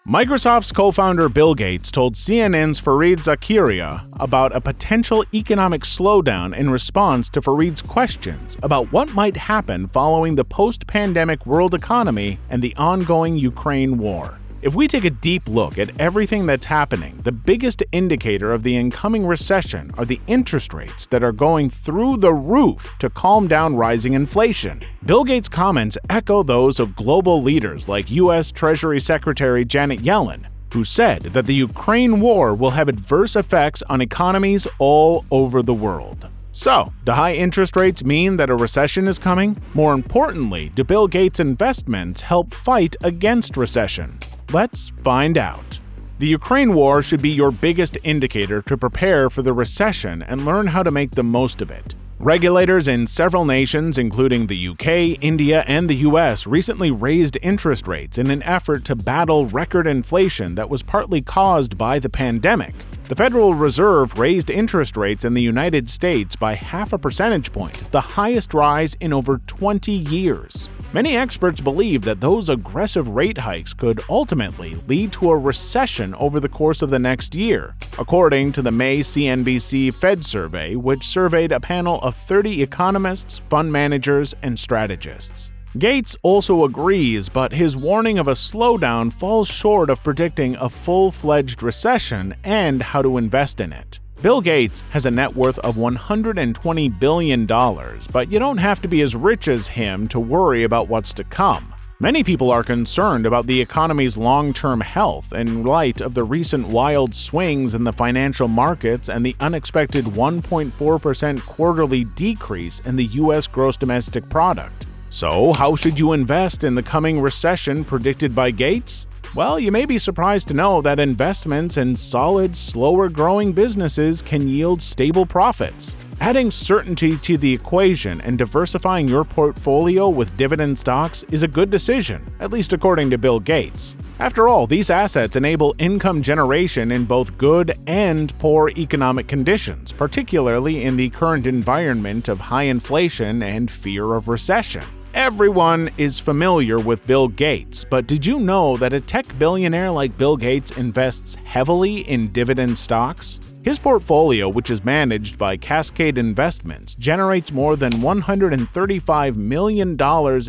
Microsoft's co-founder Bill Gates told CNN's Fareed Zakaria about a potential economic slowdown in response to Fareed's questions about what might happen following the post-pandemic world economy and the ongoing Ukraine war. If we take a deep look at everything that's happening, the biggest indicator of the incoming recession are the interest rates that are going through the roof to calm down rising inflation. Bill Gates' comments echo those of global leaders like U.S. Treasury Secretary Janet Yellen, who said that the Ukraine war will have adverse effects on economies all over the world. So, do high interest rates mean that a recession is coming? More importantly, do Bill Gates' investments help fight against recession? Let's find out. The Ukraine war should be your biggest indicator to prepare for the recession and learn how to make the most of it. Regulators in several nations, including the UK, India, and the US, recently raised interest rates in an effort to battle record inflation that was partly caused by the pandemic. The Federal Reserve raised interest rates in the United States by 0.5 percentage point, the highest rise in over 20 years. Many experts believe that those aggressive rate hikes could ultimately lead to a recession over the course of the next year, according to the May CNBC Fed survey, which surveyed a panel of 30 economists, fund managers, and strategists. Gates also agrees, but his warning of a slowdown falls short of predicting a full-fledged recession and how to invest in it. Bill Gates has a net worth of $120 billion, but you don't have to be as rich as him to worry about what's to come. Many people are concerned about the economy's long-term health in light of the recent wild swings in the financial markets and the unexpected 1.4% quarterly decrease in the U.S. gross domestic product. So, how should you invest in the coming recession predicted by Gates? Well, you may be surprised to know that investments in solid, slower-growing businesses can yield stable profits. Adding certainty to the equation and diversifying your portfolio with dividend stocks is a good decision, at least according to Bill Gates. After all, these assets enable income generation in both good and poor economic conditions, particularly in the current environment of high inflation and fear of recession. Everyone is familiar with Bill Gates, but did you know that a tech billionaire like Bill Gates invests heavily in dividend stocks? His portfolio, which is managed by Cascade Investments, generates more than $135 million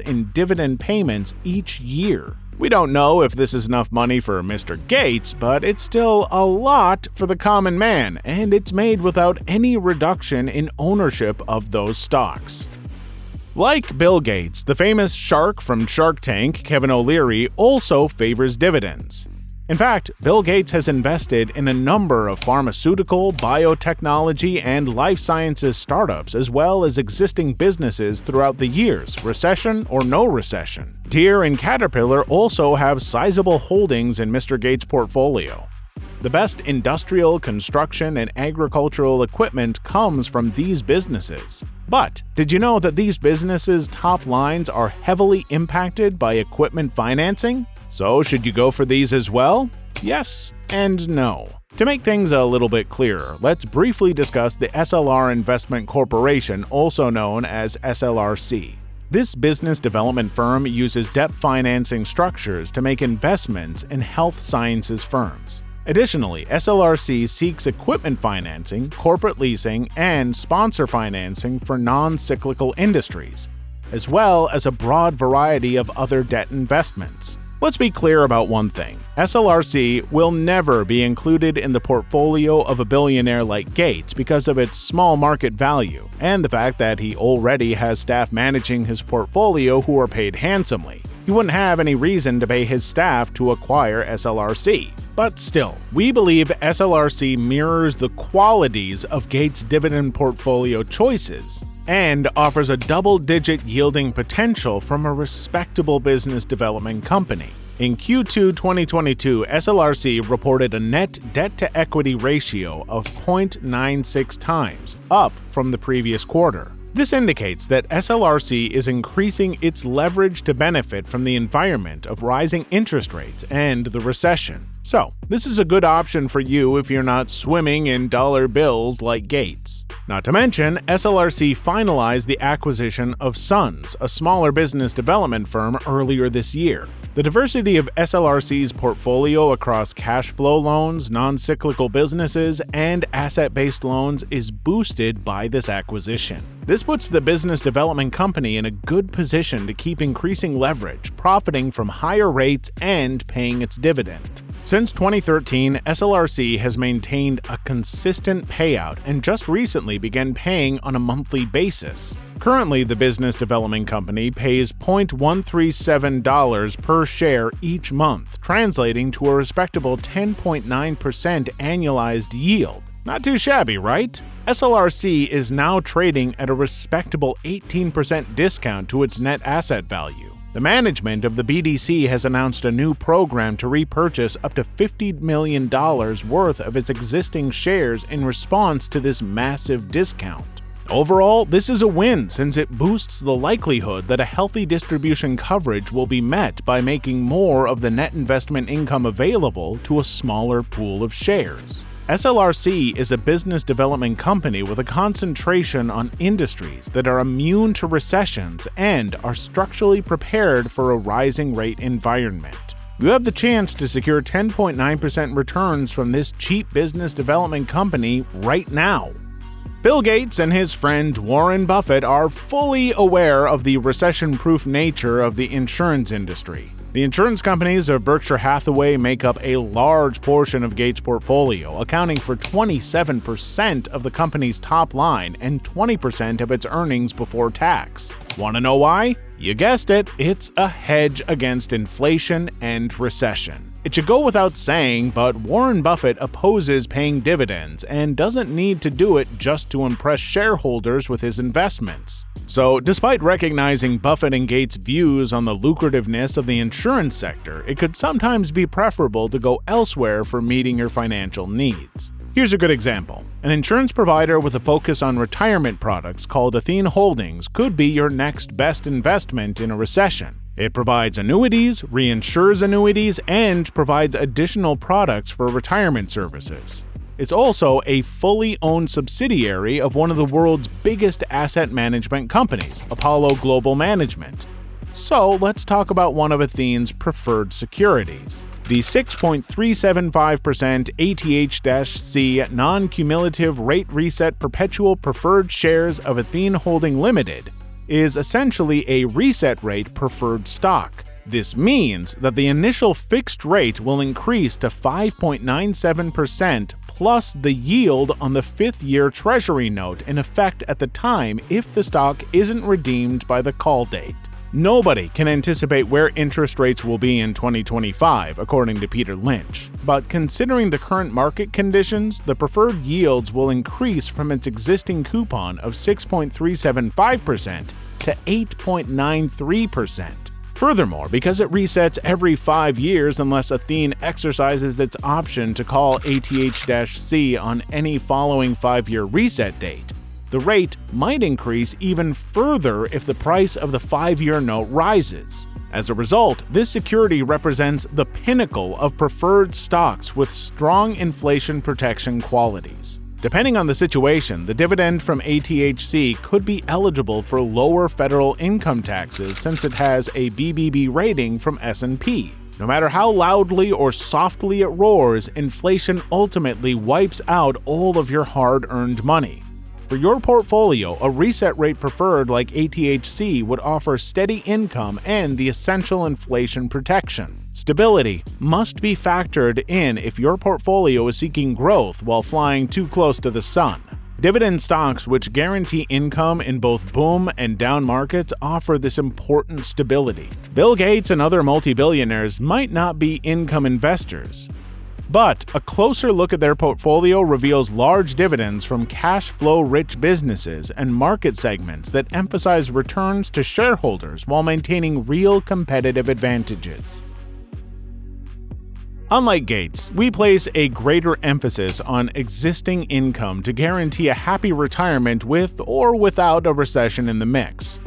in dividend payments each year. We don't know if this is enough money for Mr. Gates, but it's still a lot for the common man, and it's made without any reduction in ownership of those stocks. Like Bill Gates, the famous shark from Shark Tank, Kevin O'Leary, also favors dividends. In fact, Bill Gates has invested in a number of pharmaceutical, biotechnology, and life sciences startups, as well as existing businesses throughout the years, recession or no recession. Deere and Caterpillar also have sizable holdings in Mr. Gates' portfolio. The best industrial, construction, and agricultural equipment comes from these businesses. But did you know that these businesses' top lines are heavily impacted by equipment financing? So should you go for these as well? Yes and no. To make things a little bit clearer, let's briefly discuss the SLR Investment Corporation, also known as SLRC. This business development firm uses debt financing structures to make investments in health sciences firms. Additionally, SLRC seeks equipment financing, corporate leasing, and sponsor financing for non-cyclical industries, as well as a broad variety of other debt investments. Let's be clear about one thing. SLRC will never be included in the portfolio of a billionaire like Gates because of its small market value and the fact that he already has staff managing his portfolio who are paid handsomely. He wouldn't have any reason to pay his staff to acquire SLRC. But still, we believe SLRC mirrors the qualities of Gates' dividend portfolio choices and offers a double-digit yielding potential from a respectable business development company. In Q2 2022, SLRC reported a net debt-to-equity ratio of 0.96 times, up from the previous quarter. This indicates that SLRC is increasing its leverage to benefit from the environment of rising interest rates and the recession. So, this is a good option for you if you're not swimming in dollar bills like Gates. Not to mention, SLRC finalized the acquisition of Sons, a smaller business development firm, earlier this year. The diversity of SLRC's portfolio across cash flow loans, non-cyclical businesses, and asset-based loans is boosted by this acquisition. This puts the business development company in a good position to keep increasing leverage, profiting from higher rates, and paying its dividend. Since 2013, SLRC has maintained a consistent payout and just recently began paying on a monthly basis. Currently, the business development company pays $0.137 per share each month, translating to a respectable 10.9% annualized yield. Not too shabby, right? SLRC is now trading at a respectable 18% discount to its net asset value. The management of the BDC has announced a new program to repurchase up to $50 million worth of its existing shares in response to this massive discount. Overall, this is a win since it boosts the likelihood that a healthy distribution coverage will be met by making more of the net investment income available to a smaller pool of shares. SLRC is a business development company with a concentration on industries that are immune to recessions and are structurally prepared for a rising rate environment. You have the chance to secure 10.9% returns from this cheap business development company right now. Bill Gates and his friend Warren Buffett are fully aware of the recession-proof nature of the insurance industry. The insurance companies of Berkshire Hathaway make up a large portion of Gates' portfolio, accounting for 27% of the company's top line and 20% of its earnings before tax. Want to know why? You guessed it, it's a hedge against inflation and recession. It should go without saying, but Warren Buffett opposes paying dividends and doesn't need to do it just to impress shareholders with his investments. So, despite recognizing Buffett and Gates' views on the lucrativeness of the insurance sector, it could sometimes be preferable to go elsewhere for meeting your financial needs. Here's a good example. An insurance provider with a focus on retirement products called Athene Holdings could be your next best investment in a recession. It provides annuities, reinsures annuities, and provides additional products for retirement services. It's also a fully owned subsidiary of one of the world's biggest asset management companies, Apollo Global Management. So let's talk about one of Athene's preferred securities. The 6.375% ATH-C non-cumulative rate reset perpetual preferred shares of Athene Holding Limited is essentially a reset rate preferred stock. This means that the initial fixed rate will increase to 5.97% plus the yield on the 5th-year Treasury note in effect at the time if the stock isn't redeemed by the call date. Nobody can anticipate where interest rates will be in 2025, according to Peter Lynch. But considering the current market conditions, the preferred yields will increase from its existing coupon of 6.375% to 8.93%. Furthermore, because it resets every 5 years unless Athene exercises its option to call ATH-C on any following 5-year reset date, the rate might increase even further if the price of the 5-year note rises. As a result, this security represents the pinnacle of preferred stocks with strong inflation protection qualities. Depending on the situation, the dividend from ATH-C could be eligible for lower federal income taxes since it has a BBB rating from S&P. No matter how loudly or softly it roars, inflation ultimately wipes out all of your hard-earned money. For your portfolio, a reset rate preferred like ATH-C would offer steady income and the essential inflation protection. Stability must be factored in if your portfolio is seeking growth while flying too close to the sun. Dividend stocks, which guarantee income in both boom and down markets, offer this important stability. Bill Gates and other multi-billionaires might not be income investors, but a closer look at their portfolio reveals large dividends from cash flow-rich businesses and market segments that emphasize returns to shareholders while maintaining real competitive advantages. Unlike Gates, we place a greater emphasis on existing income to guarantee a happy retirement with or without a recession in the mix.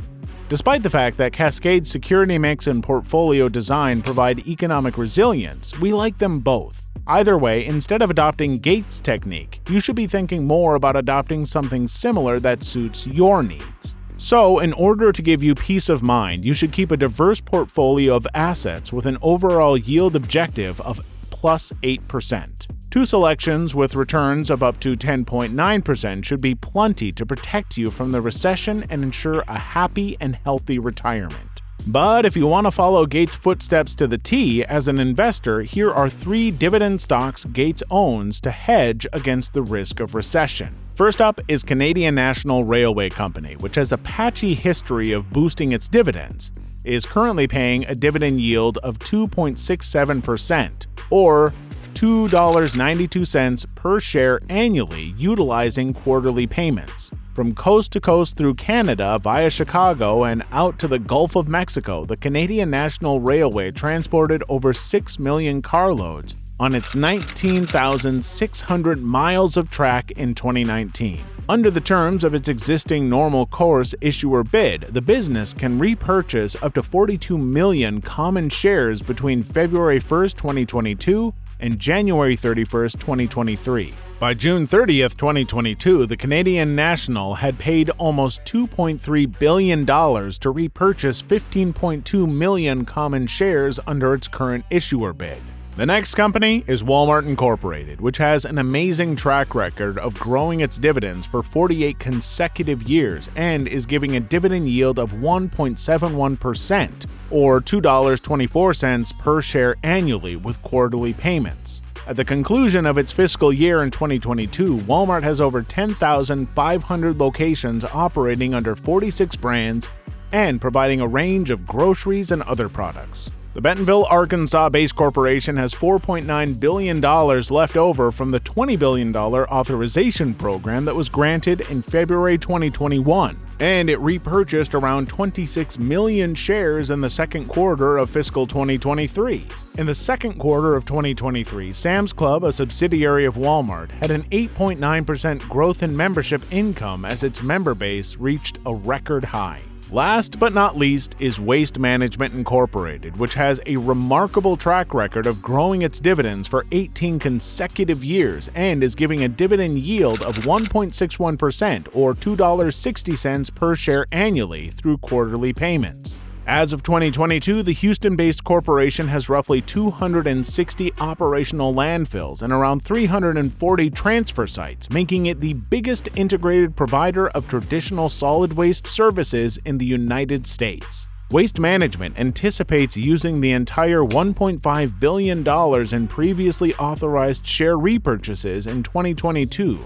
Despite the fact that Cascade's security mix and portfolio design provide economic resilience, we like them both. Either way, instead of adopting Gates' technique, you should be thinking more about adopting something similar that suits your needs. So, in order to give you peace of mind, you should keep a diverse portfolio of assets with an overall yield objective of plus 8%. Two selections with returns of up to 10.9% should be plenty to protect you from the recession and ensure a happy and healthy retirement. But if you want to follow Gates' footsteps to the T as an investor, here are 3 dividend stocks Gates owns to hedge against the risk of recession. First up is Canadian National Railway Company, which has a patchy history of boosting its dividends, is currently paying a dividend yield of 2.67%, or $2.92 per share annually, utilizing quarterly payments. From coast to coast through Canada via Chicago and out to the Gulf of Mexico, the Canadian National Railway transported over 6 million carloads on its 19,600 miles of track in 2019. Under the terms of its existing normal course issuer bid, the business can repurchase up to 42 million common shares between February 1, 2022 and January 31, 2023. By June 30, 2022, the Canadian National had paid almost $2.3 billion to repurchase 15.2 million common shares under its current issuer bid. The next company is Walmart Incorporated, which has an amazing track record of growing its dividends for 48 consecutive years and is giving a dividend yield of 1.71%, or $2.24 per share annually with quarterly payments. At the conclusion of its fiscal year in 2022, Walmart has over 10,500 locations operating under 46 brands and providing a range of groceries and other products. The Bentonville, Arkansas-based corporation has $4.9 billion left over from the $20 billion authorization program that was granted in February 2021, and it repurchased around 26 million shares in the second quarter of fiscal 2023. In the second quarter of 2023, Sam's Club, a subsidiary of Walmart, had an 8.9% growth in membership income as its member base reached a record high. Last but not least is Waste Management Incorporated, which has a remarkable track record of growing its dividends for 18 consecutive years and is giving a dividend yield of 1.61% or $2.60 per share annually through quarterly payments. As of 2022, the Houston-based corporation has roughly 260 operational landfills and around 340 transfer sites, making it the biggest integrated provider of traditional solid waste services in the United States. Waste Management anticipates using the entire $1.5 billion in previously authorized share repurchases in 2022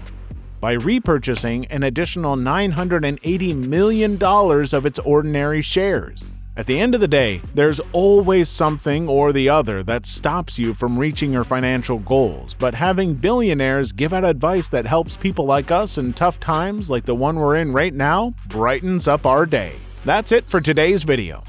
by repurchasing an additional $980 million of its ordinary shares. At the end of the day, there's always something or the other that stops you from reaching your financial goals, but having billionaires give out advice that helps people like us in tough times like the one we're in right now brightens up our day. That's it for today's video.